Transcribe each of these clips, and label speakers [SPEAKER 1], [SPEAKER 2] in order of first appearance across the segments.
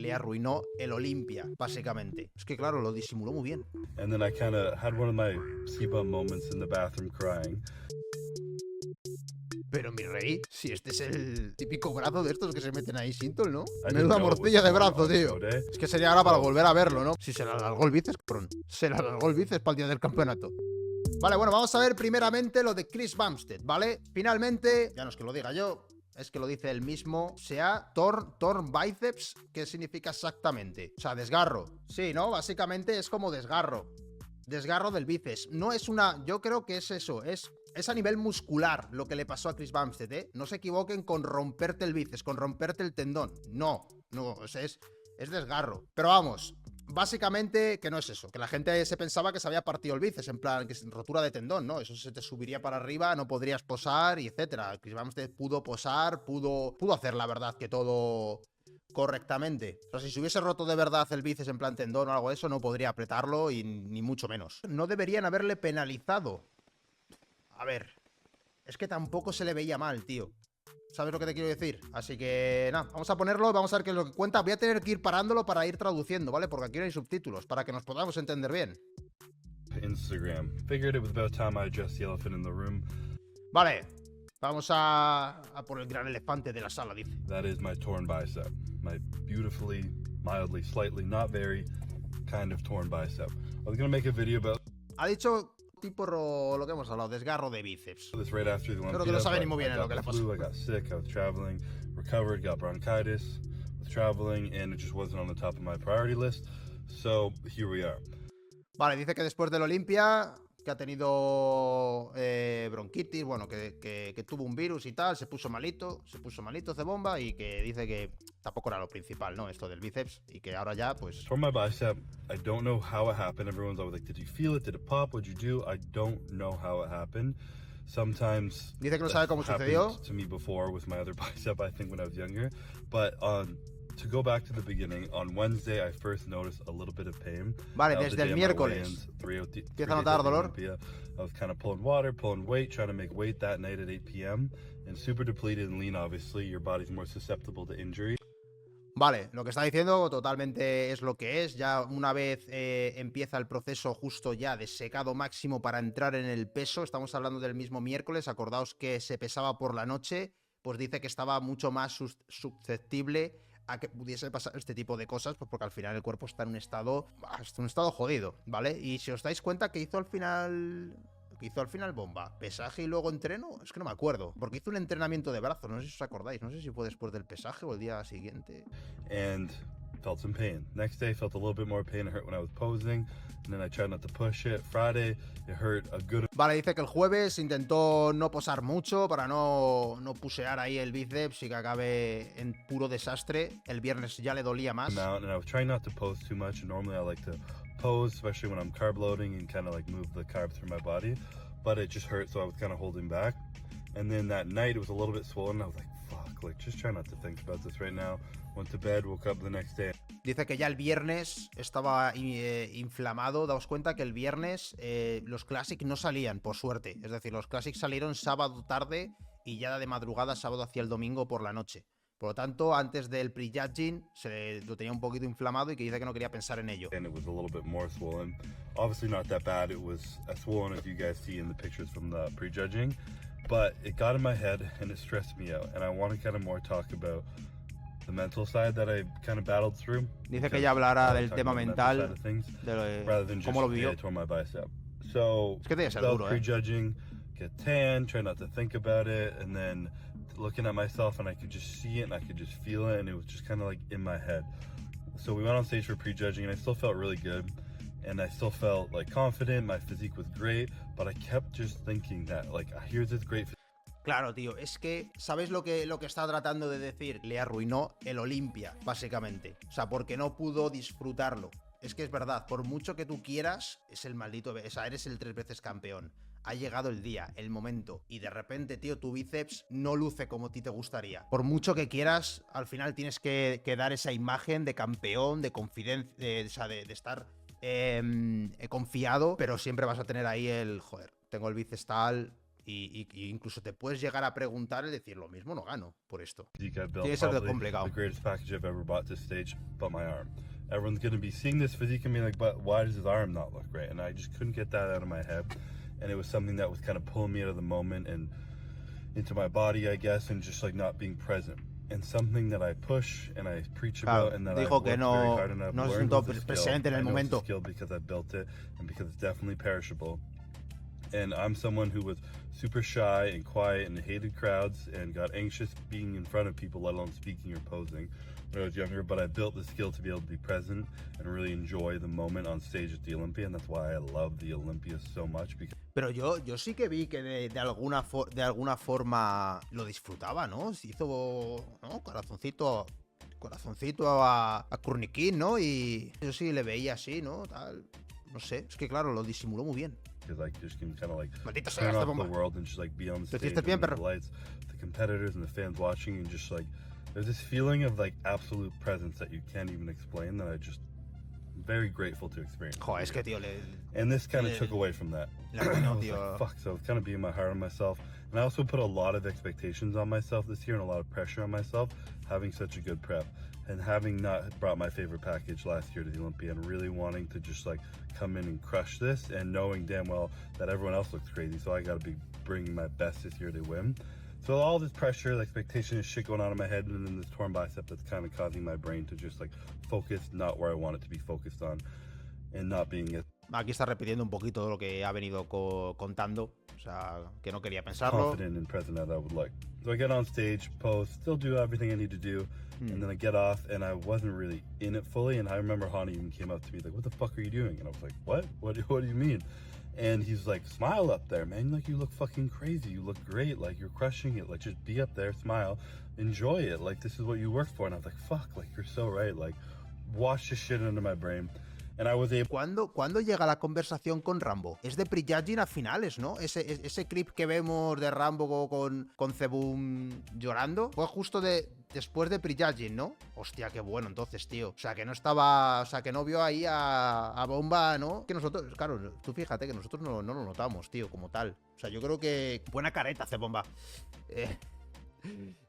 [SPEAKER 1] le arruinó el Olympia, básicamente. Es que claro, lo disimuló muy bien.
[SPEAKER 2] And then I kind of had one of my C-bum moments in the bathroom crying.
[SPEAKER 1] Pero mi rey, si este es el típico brazo de estos que se meten ahí Sintol, ¿no?
[SPEAKER 2] I didn't
[SPEAKER 1] Menuda
[SPEAKER 2] know it was
[SPEAKER 1] morcilla de
[SPEAKER 2] torn
[SPEAKER 1] brazo,
[SPEAKER 2] on
[SPEAKER 1] tío.
[SPEAKER 2] show day.
[SPEAKER 1] Es que sería ahora para
[SPEAKER 2] So-
[SPEAKER 1] volver a verlo, ¿no? Si se le alargó el bíceps, cabrón. Se le alargó el bíceps para el día del campeonato. Vale, bueno, vamos a ver primeramente lo de Chris Bumstead, ¿vale? Finalmente, ya no es que lo diga yo, es que lo dice él mismo, sea torn bíceps, ¿qué significa exactamente? O sea, desgarro. Sí, ¿no? Básicamente es como desgarro. Desgarro del bíceps. No es una... Yo creo que es eso, es a nivel muscular lo que le pasó a Chris Bumstead, ¿eh? No se equivoquen con romperte el bíceps, con romperte el tendón. No, o sea, es desgarro. Pero vamos, básicamente que no es eso, que la gente se pensaba que se había partido el bíceps, en plan, que es rotura de tendón, ¿no? Eso se te subiría para arriba, no podrías posar y etcétera. Chris Bumstead pudo posar, pudo hacer la verdad que todo correctamente. O sea, si se hubiese roto de verdad el bíceps en plan tendón o algo de eso, no podría apretarlo y ni mucho menos. No deberían haberle penalizado. A ver, es que tampoco se le veía mal, tío. ¿Sabes lo que te quiero decir? Así que, nada, vamos a ponerlo, vamos a ver qué es lo que cuenta. Voy a tener que ir parándolo para ir traduciendo, ¿vale? Porque aquí no hay subtítulos, para que nos podamos entender bien.
[SPEAKER 2] Instagram. Figured it was about time I addressed the elephant in the room.
[SPEAKER 1] Vale, vamos a por el gran elefante de la sala, dice.
[SPEAKER 2] That is my torn bicep. My beautifully, mildly, slightly, not very, kind of torn bicep. I was gonna make a video about
[SPEAKER 1] Ha dicho tipo lo que hemos hablado, desgarro de bíceps.
[SPEAKER 2] this right after the Olympia.
[SPEAKER 1] Creo que lo sabe ni
[SPEAKER 2] but
[SPEAKER 1] muy bien
[SPEAKER 2] I
[SPEAKER 1] en lo
[SPEAKER 2] got
[SPEAKER 1] que le
[SPEAKER 2] the
[SPEAKER 1] pasó.
[SPEAKER 2] flu, I got sick, I was traveling, recovered, got bronchitis, was traveling, and it just wasn't on the top of my priority list. So here we are.
[SPEAKER 1] Vale, dice que después del Olympia, que ha tenido bronquitis, bueno, que tuvo un virus y tal, se puso malito de bomba y que dice que tampoco era lo principal, ¿no? Esto del bíceps y que ahora ya, pues...
[SPEAKER 2] Tore my bicep. I don't know how it happened. Everyone's always like, did you feel it? Did it pop? What'd you do? I don't know how it happened. Sometimes
[SPEAKER 1] Dice que no sabe cómo
[SPEAKER 2] happened
[SPEAKER 1] sucedió.
[SPEAKER 2] to me before with my other bicep, I think when I was younger. But to go back to the beginning, on Wednesday I first noticed a little bit of pain.
[SPEAKER 1] Vale,
[SPEAKER 2] That was
[SPEAKER 1] desde
[SPEAKER 2] the
[SPEAKER 1] el
[SPEAKER 2] day of my
[SPEAKER 1] miércoles.
[SPEAKER 2] weigh-ins, three
[SPEAKER 1] Empieza a
[SPEAKER 2] days
[SPEAKER 1] notar
[SPEAKER 2] after
[SPEAKER 1] dolor.
[SPEAKER 2] Olympia. I was kind of pulling water, pulling weight, trying to make weight that night at 8 p.m. And super depleted and lean, obviously. Your body's more susceptible to injury.
[SPEAKER 1] Vale, lo que está diciendo totalmente es lo que es. Ya una vez empieza el proceso justo ya de secado máximo para entrar en el peso, estamos hablando del mismo miércoles, acordaos que se pesaba por la noche, pues dice que estaba mucho más susceptible a que pudiese pasar este tipo de cosas, pues porque al final el cuerpo está en un estado jodido, ¿vale? Y si os dais cuenta que hizo al final... ¿Qué hizo al final bomba? ¿Pesaje y luego entreno? Es que no me acuerdo. Porque hizo un entrenamiento de brazos, no sé si os acordáis. No sé si fue después del pesaje o el día siguiente.
[SPEAKER 2] And felt some pain. Next day, felt a little bit more pain. It hurt when I was posing. And then I tried not to push it. Friday, it hurt a good...
[SPEAKER 1] Vale, dice que el jueves intentó no posar mucho para no pusear ahí el bíceps y que acabe en puro desastre. El viernes ya le dolía más.
[SPEAKER 2] And I was trying not to pose too much. Normally I like to pose, especially when I'm carb loading and kind of like move the carb through my body. But it just hurt, so I was kind of holding back. And then that night, it was a little bit swollen. I was like, fuck, like just try not to think about this right now. Went to bed, woke up the next day.
[SPEAKER 1] Dice que ya el viernes estaba inflamado. Daos cuenta que el viernes los Classic no salían, por suerte. Es decir, los Classic salieron sábado tarde y ya de madrugada, sábado hacia el domingo por la noche. Por lo tanto, antes del pre-judging se lo tenía un poquito inflamado y que dice que no quería pensar en ello.
[SPEAKER 2] And it was a little bit more swollen. Obviously not that bad. It was as swollen as you guys see in the pictures from the pre-judging. But it got in my head and it stressed me out. And I want to kind of more talk about the mental side that I kind of battled through.
[SPEAKER 1] Dice que ya hablará del tema mental,
[SPEAKER 2] rather than just
[SPEAKER 1] cómo lo vivió.
[SPEAKER 2] tore my bicep. So
[SPEAKER 1] Es que debe ser
[SPEAKER 2] without
[SPEAKER 1] duro,
[SPEAKER 2] prejudging, get tan, try not to think about it, and then looking at myself and I could just see it and I could just feel it and it was just kind of like in my head. So we went on stage for prejudging and I still felt really good and I still felt like confident, my physique was great, but I kept just thinking that like here's this great
[SPEAKER 1] Claro, tío, es que, ¿sabes lo que está tratando de decir? Le arruinó el Olympia, básicamente. O sea, porque no pudo disfrutarlo. Es que es verdad, por mucho que tú quieras, es el maldito... O sea, eres el 3 veces campeón. Ha llegado el día, el momento, y de repente, tío, tu bíceps no luce como a ti te gustaría. Por mucho que quieras, al final tienes que dar esa imagen de campeón, de confidencia, de estar confiado, pero siempre vas a tener ahí el, joder, tengo el bíceps tal... Y incluso te puedes llegar a preguntar y decir, lo mismo no gano por esto.
[SPEAKER 2] physique I built,
[SPEAKER 1] Tiene que ser
[SPEAKER 2] probably
[SPEAKER 1] complicado.
[SPEAKER 2] the greatest package I've ever bought to stage, but my arm. Everyone's gonna be seeing this physique and being like, but why does his arm not look great? And I just couldn't get that out of my head. And it was something that was kind of pulling me out of the moment and into my body, I guess, and just like not being present. And something that I push and I preach about and that I've
[SPEAKER 1] Dijo
[SPEAKER 2] worked
[SPEAKER 1] que
[SPEAKER 2] very
[SPEAKER 1] no,
[SPEAKER 2] hard and I've
[SPEAKER 1] no se
[SPEAKER 2] learned
[SPEAKER 1] sentó
[SPEAKER 2] was a skill.
[SPEAKER 1] presente en
[SPEAKER 2] I
[SPEAKER 1] el
[SPEAKER 2] know it's a
[SPEAKER 1] momento.
[SPEAKER 2] skill because I built it and because it's definitely perishable. And I'm someone who was super shy and quiet and hated crowds and got anxious being in front of people, let alone speaking or posing when I was younger. But I built the skill to be able to be present and really enjoy the moment on stage at the Olympia. And that's why I love the Olympia so much. Because
[SPEAKER 1] Pero yo sí que vi que de alguna forma lo disfrutaba, ¿no? Se hizo, ¿no? Corazoncito a Kurnikin, ¿no? Y yo sí le veía así, ¿no? Tal. No sé, es que claro, lo disimuló muy bien.
[SPEAKER 2] because I just can kind of like
[SPEAKER 1] Maldita sea
[SPEAKER 2] turn
[SPEAKER 1] esta
[SPEAKER 2] off the
[SPEAKER 1] bomba.
[SPEAKER 2] world and just like be on the
[SPEAKER 1] Te
[SPEAKER 2] stage
[SPEAKER 1] sientes bien,
[SPEAKER 2] under the
[SPEAKER 1] perro.
[SPEAKER 2] lights, the competitors and the fans watching, and just like there's this feeling of like absolute presence that you can't even explain that I just very grateful to experience.
[SPEAKER 1] Joder, es que tío,
[SPEAKER 2] And this kind of took away from that.
[SPEAKER 1] le arruinó,
[SPEAKER 2] I was
[SPEAKER 1] tío.
[SPEAKER 2] like, fuck, so I was kind of being my hard on myself. And I also put a lot of expectations on myself this year and a lot of pressure on myself, having such a good prep and having not brought my favorite package last year to the Olympia and really wanting to just like come in and crush this and knowing damn well that everyone else looks crazy. So I got to be bringing my best this year to win. So all this pressure, the expectation, is shit going on in my head, and then this torn bicep that's kind of causing my brain to just like focus not where I want it to be focused on and not being as
[SPEAKER 1] Aquí está repitiendo un poquito lo que ha venido contando. O sea, que no quería pensarlo.
[SPEAKER 2] confident and present as I would like. So I get on stage, pose, still do everything I need to do, and then I get off, and I wasn't really in it fully. And I remember Hani even came up to me like, "What the fuck are you doing?" And I was like, "What? What do you mean?" And he's like, "Smile up there, man. Like you look fucking crazy. You look great. Like you're crushing it. Like just be up there, smile, enjoy it. Like this is what you worked for." And I was like, "Fuck, like you're so right. Like wash this shit into my brain." And I was able.
[SPEAKER 1] ¿Cuándo llega la conversación con Rambo? Es de prejudging a finales, ¿no? Ese clip que vemos de Rambo con Zebum llorando fue justo después de prejudging, ¿no? Hostia, qué bueno entonces, tío. O sea, que no estaba... O sea, que no vio ahí a Bomba, ¿no? Que nosotros... Claro, tú fíjate que nosotros no lo notamos, tío, como tal. O sea, yo creo que... Buena careta hace Bomba.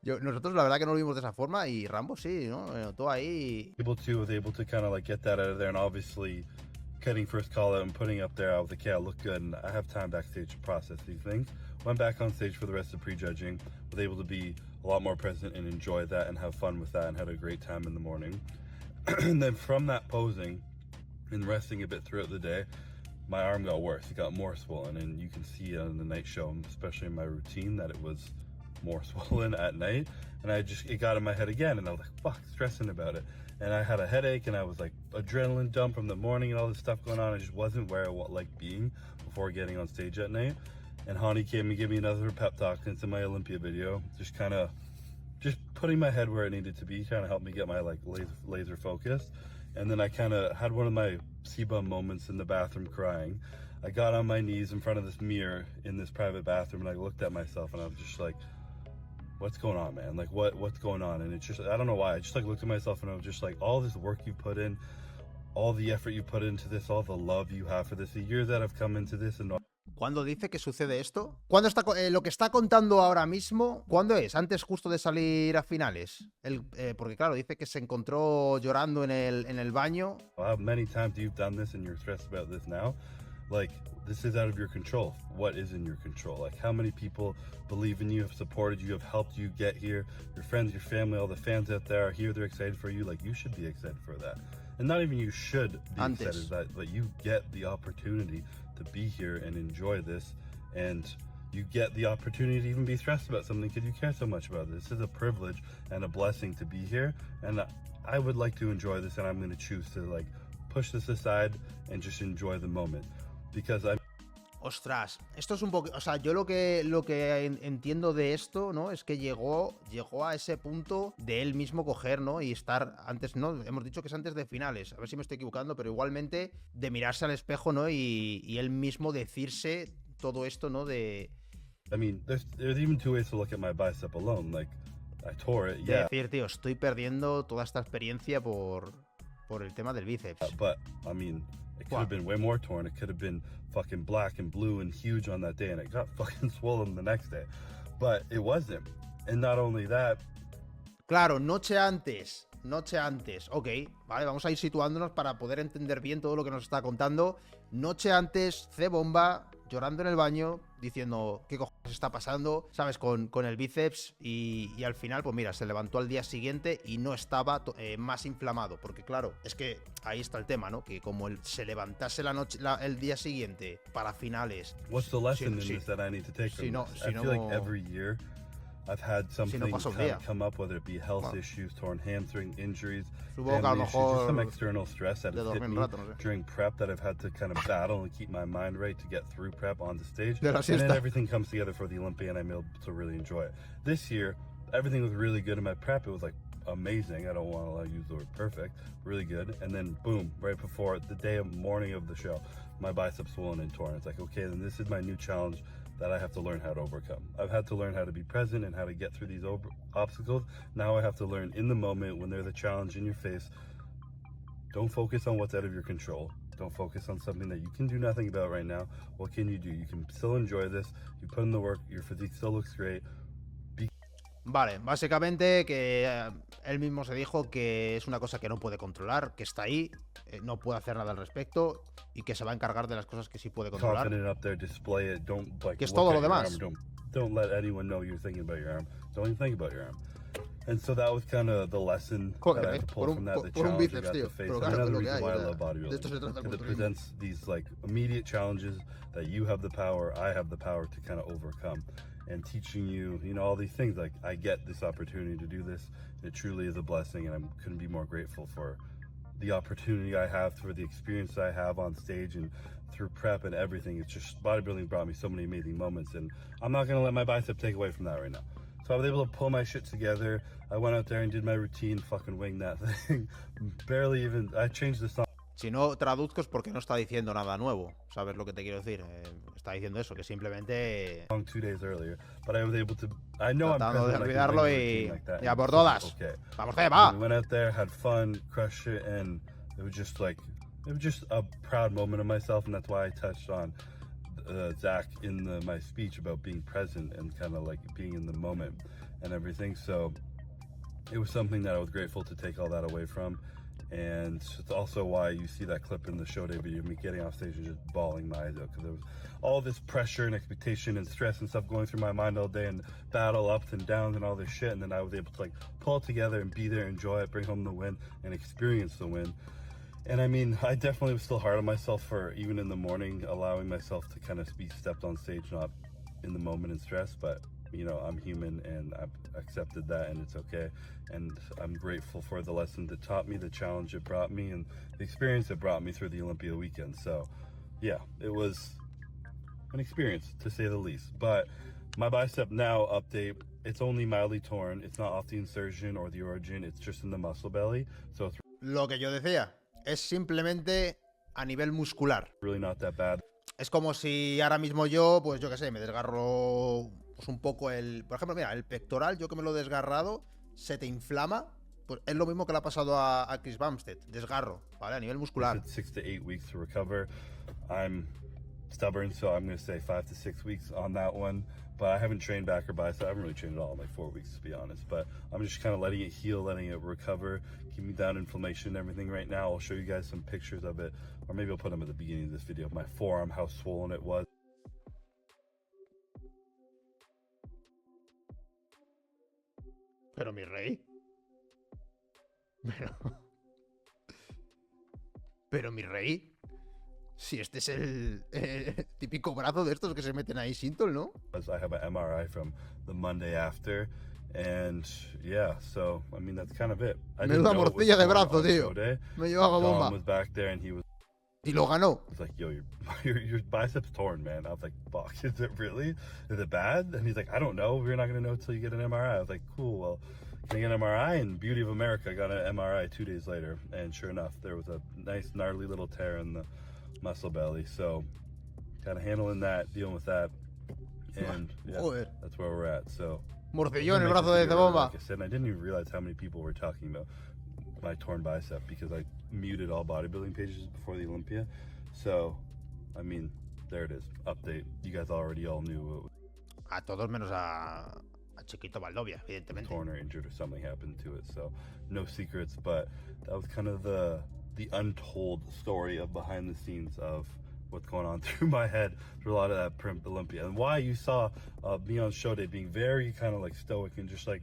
[SPEAKER 1] Nosotros la verdad que no lo vimos de esa forma y Rambo sí, ¿no? Me notó ahí.
[SPEAKER 2] Was able to kind of like get that out of there, and obviously cutting first call out and putting up there, I was like, yeah, I look good, and I have time backstage to process these things. Went back on stage for the rest of prejudging, was able to be a lot more present and enjoy that and have fun with that, and had a great time in the morning. And then from that posing and resting a bit throughout the day, my arm got worse. It got more swollen, and you can see it on the night show, especially in my routine, that it was more swollen at night. And it got in my head again, and I was like, fuck, stressing about it. And I had a headache, and I was like adrenaline dump from the morning and all this stuff going on. I just wasn't where I like being before getting on stage at night. And Hani came and gave me another pep talk into my Olympia video, just putting my head where it needed to be, kind of helped me get my like laser focus. And then I kind of had one of my C-bum moments in the bathroom crying. I got on my knees in front of this mirror in this private bathroom, and I looked at myself, and I was just like, what's going on, man? Like what's going on? And it's just, I don't know why, I just like looked at myself, and I was just like, all this work you put in, all the effort you put into this, all the love you have for this, the years that have come into this, and
[SPEAKER 1] ¿Cuándo dice que sucede esto? ¿Cuándo está lo que está contando ahora mismo? ¿Cuándo es? Antes justo de salir a finales. Porque claro, dice que se encontró llorando en el baño.
[SPEAKER 2] How many times you've done this and you're stressed about this now? Like, this is out of your control. What is in your control? Like, how many people believe in you, have supported you, have helped you get here? Your friends, your family, all the fans out there are here, they're excited for you. Like, you should be excited for that. And not even you should be excited that, but you get the opportunity to be here and enjoy this, and you get the opportunity to even be stressed about something because you care so much about this. This is a privilege and a blessing to be here, and I would like to enjoy this, and I'm going to choose to like push this aside and just enjoy the moment, because
[SPEAKER 1] Ostras, esto es un poco... O sea, yo lo que entiendo de esto, ¿no? Es que llegó a ese punto de él mismo coger, ¿no? Y estar antes, ¿no? Hemos dicho que es antes de finales. A ver si me estoy equivocando, pero igualmente de mirarse al espejo, ¿no? Y él mismo decirse todo esto, ¿no? I
[SPEAKER 2] mean, there's even two ways to look at my bicep alone. Like, I tore it,
[SPEAKER 1] yeah. Decir, tío, estoy perdiendo toda esta experiencia por el tema del bíceps.
[SPEAKER 2] But, I mean, It could have been way more torn. It could have been fucking black and blue and huge on that day, and it got fucking swollen the next day. But it wasn't. And not only that.
[SPEAKER 1] Claro, noche antes. Ok, vale, vamos a ir situándonos para poder entender bien todo lo que nos está contando. Noche antes, C-Bomba llorando en el baño, diciendo qué cojones está pasando, ¿sabes? Con el bíceps y al final, pues mira, se levantó al día siguiente y no estaba más inflamado. Porque claro, es que ahí está el tema, ¿no? Que como se levantase el día siguiente para finales...
[SPEAKER 2] What's the lesson in this that I need to take from this? I feel like every year I've had something come up, whether it be health issues, torn hamstring, injuries, family issues, just some external stress that has hit me during prep that I've had to kind of battle and keep my mind right to get through prep on the stage. And then everything comes together for the Olympia and I'm able to really enjoy it. This year, everything was really good in my prep. It was like amazing. I don't want to use the word perfect. Really good. And then boom, right before the morning of the show, my biceps swollen and torn. It's like, okay, then this is my new challenge that I have to learn how to overcome. I've had to learn how to be present and how to get through these obstacles. Now I have to learn in the moment when there's a challenge in your face. Don't focus on what's out of your control. Don't focus on something that you can do nothing about right now. What can you do? You can still enjoy this. You put in the work. Your physique still looks great.
[SPEAKER 1] Vale, básicamente que él mismo se dijo que es una cosa que no puede controlar, que está ahí, no puede hacer nada al respecto y que se va a encargar de las cosas que sí puede controlar. Que es todo lo demás.
[SPEAKER 2] Don't let anyone know you're thinking about your arm. Don't even think about your arm. And so that was kind of the lesson that I had to pull from that, the challenge I got to face. Another reason why I love bodybuilding, because it presents these like immediate challenges that you have the power, I have the power to kind of overcome. And teaching you, you know, all these things. Like, I get this opportunity to do this. It truly is a blessing, and I couldn't be more grateful for the opportunity I have, for the experience I have on stage and through prep and everything. It's just, bodybuilding brought me so many amazing moments, and I'm not going to let my bicep take away from that right now. So I was able to pull my shit together. I went out there and did my routine, fucking wing that thing. Barely even, I changed the song.
[SPEAKER 1] Si no traduzco es porque no está diciendo nada nuevo, ¿sabes lo que te quiero decir? Está diciendo eso, que simplemente...
[SPEAKER 2] 2 days earlier, but I was able to... I know
[SPEAKER 1] tratando de olvidarlo y... ya por todas.
[SPEAKER 2] Okay.
[SPEAKER 1] ¡Vamos, va!
[SPEAKER 2] We went out there, had fun, crushed it, and it was just like... It was just a proud moment of myself, and that's why I touched on Zach in my speech about being present and kind of like being in the moment and everything. So it was something that I was grateful to take all that away from. And it's also why you see that clip in the show day video of me getting off stage and just bawling my eyes out, because there was all this pressure and expectation and stress and stuff going through my mind all day, and battle ups and downs and all this shit, and then I was able to like pull it together and be there, enjoy it, bring home the win, and experience the win. And I mean, I definitely was still hard on myself for even in the morning allowing myself to kind of be stepped on stage, not in the moment and stress, but you know, I'm human and I've accepted that, and it's okay. And I'm grateful for the lesson that taught me, the challenge it brought me, and the experience it brought me through the Olympia weekend. So yeah, it was an experience to say the least. But my bicep now update, it's only mildly torn. It's not off the insertion or the origin, it's just in the muscle belly. So it's
[SPEAKER 1] lo que yo decía, es simplemente a nivel muscular.
[SPEAKER 2] Really not that bad.
[SPEAKER 1] Es como si ahora mismo yo, pues yo qué sé, me desgarro pues un poco por ejemplo, mira, el pectoral, yo que me lo he desgarrado, se te inflama, pues es lo mismo que le ha pasado a Chris Bumstead, desgarro, ¿vale? A nivel muscular.
[SPEAKER 2] 6 to 8 weeks to recover. I'm stubborn, so I'm going to say 5 to 6 weeks on that one. But I haven't trained back or bicep. I haven't really trained at all in like 4 weeks, to be honest. But I'm just kind of letting it heal, letting it recover, keeping down inflammation and everything right now. I'll show you guys some pictures of it, or maybe I'll put them at the beginning of this video of my forearm, how swollen it was.
[SPEAKER 1] Pero mi rey. Pero mi rey. Si este es el típico brazo de estos que se meten ahí Sintol, ¿no?
[SPEAKER 2] I have an MRI from the Monday after, and yeah, so I mean that's kind of it.
[SPEAKER 1] Menuda morcilla de brazo, tío. Me llevaba bomba.
[SPEAKER 2] Dom was back there and he was.
[SPEAKER 1] Y lo ganó.
[SPEAKER 2] He's like, yo, your bicep's torn, man. I was like, fuck, is it really? Is it bad? And he's like, I don't know. We're not gonna know until you get an MRI. I was like, cool. Well, can I get an MRI? And beauty of America, I got an MRI 2 days later, and sure enough, there was a nice gnarly little tear in the muscle belly. So kind of handling that, dealing with that, and yeah, that's where we're at. So
[SPEAKER 1] morcillón el brazo de bomba.
[SPEAKER 2] Like I said, I didn't even realize how many people were talking about my torn bicep because I muted all bodybuilding pages before the Olympia. So, I mean, there it is. Update. You guys already all knew
[SPEAKER 1] A todos menos a Chiquito Valdovia, evidentemente.
[SPEAKER 2] torn or injured or something happened to it. So, no secrets, but that was kind of the untold story of behind the scenes of what's going on through my head through a lot of that Primp Olympia, and why you saw me on show day being very kind of like stoic and just like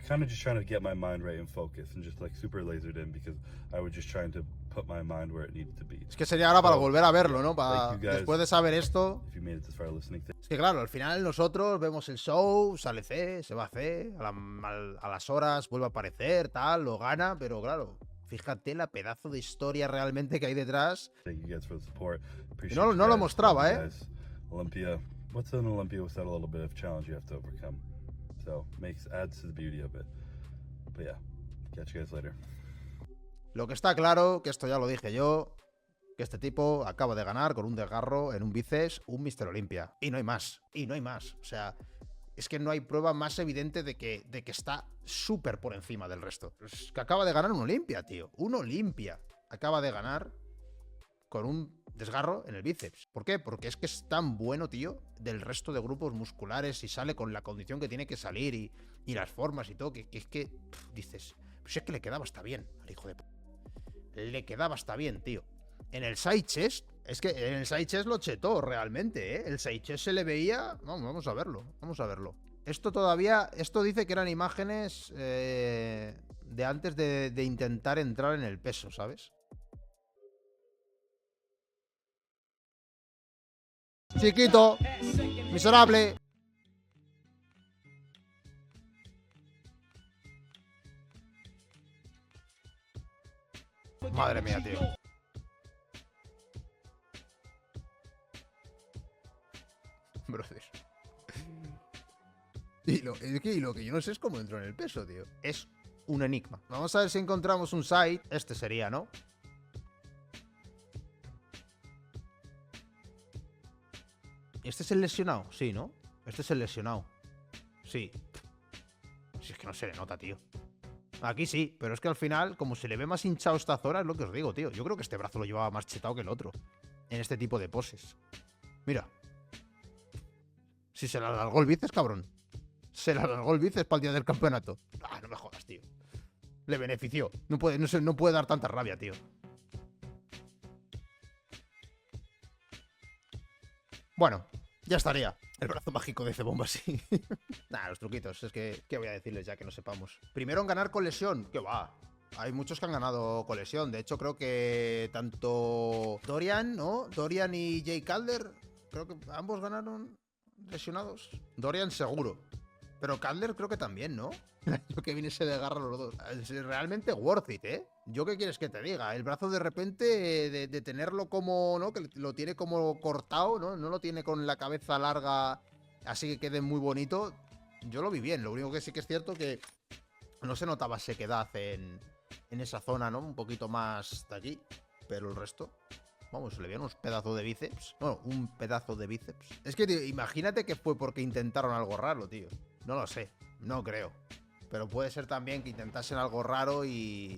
[SPEAKER 2] kind of just trying to get my mind right and focus and just like super lasered in because I was just trying to put my mind where it needed to be.
[SPEAKER 1] Es que sería ahora para
[SPEAKER 2] So,
[SPEAKER 1] volver a verlo, ¿no?
[SPEAKER 2] thank you guys.
[SPEAKER 1] Después de saber esto.
[SPEAKER 2] If you made it this far listening,
[SPEAKER 1] Es que claro, al final nosotros vemos el show, sale C, se va C, a las horas vuelve a aparecer, tal, lo gana, pero claro, fíjate la pedazo de historia realmente que hay detrás.
[SPEAKER 2] thank you guys for the support. Appreciate
[SPEAKER 1] No
[SPEAKER 2] you
[SPEAKER 1] lo
[SPEAKER 2] guys.
[SPEAKER 1] mostraba,
[SPEAKER 2] Love you guys. Olympia. What's an Olympia without a little bit of challenge you have to overcome? So adds to the beauty of it. But yeah, catch you guys later.
[SPEAKER 1] Lo que está claro, que esto ya lo dije yo, que este tipo acaba de ganar con un desgarro en un bíceps un Mr. Olympia. Y no hay más, y no hay más. O sea, es que no hay prueba más evidente de que está súper por encima del resto. Es que acaba de ganar un Olympia, tío. Un Olympia. Acaba de ganar con un desgarro en el bíceps. ¿Por qué? Porque es que es tan bueno, tío, del resto de grupos musculares y sale con la condición que tiene que salir y las formas y todo, que es que dices, pues es que le quedaba hasta bien al hijo de p. Le quedaba hasta bien, tío. En el side chest, es que en el side chest lo chetó realmente, ¿eh? El side chest se le veía. Vamos a verlo, vamos a verlo. Esto dice que eran imágenes de antes de intentar entrar en el peso, ¿sabes? Chiquito, miserable. Madre mía, tío. Brother. Y lo que yo no sé es cómo entró en el peso, tío. Es un enigma. Vamos a ver si encontramos un site. Este sería, ¿no? ¿Este es el lesionado? Sí, ¿no? Este es el lesionado. Sí. Si es que no se le nota, tío. Aquí sí, pero es que al final, como se le ve más hinchado esta zona, es lo que os digo, tío. Yo creo que este brazo lo llevaba más chetado que el otro. En este tipo de poses. Mira. Si se le alargó el bíceps, cabrón. Se le alargó el bíceps para el día del campeonato. Ah, no me jodas, tío. Le benefició. No puede dar tanta rabia, tío. Bueno, ya estaría. El brazo mágico de C-Bomba, sí. Nah, los truquitos. Es que, ¿qué voy a decirles ya que no sepamos? Primero en ganar con lesión. ¿Qué va? Hay muchos que han ganado con lesión. De hecho, creo que tanto Dorian, ¿no? Dorian y Jay Calder, creo que ambos ganaron lesionados. Dorian seguro. Pero Calder creo que también, ¿no? El año que viene se desgarra los dos. Es realmente worth it, ¿eh? ¿Yo qué quieres que te diga? El brazo de repente de tenerlo como, ¿no? Que lo tiene como cortado, ¿no? No lo tiene con la cabeza larga así que quede muy bonito. Yo lo vi bien. Lo único que sí que es cierto que no se notaba sequedad en esa zona, ¿no? Un poquito más de aquí. Pero el resto... Vamos, se le vieron unos pedazos de bíceps. Bueno, un pedazo de bíceps. Es que, tío, imagínate que fue porque intentaron algo raro, tío. No lo sé. No creo. Pero puede ser también que intentasen algo raro y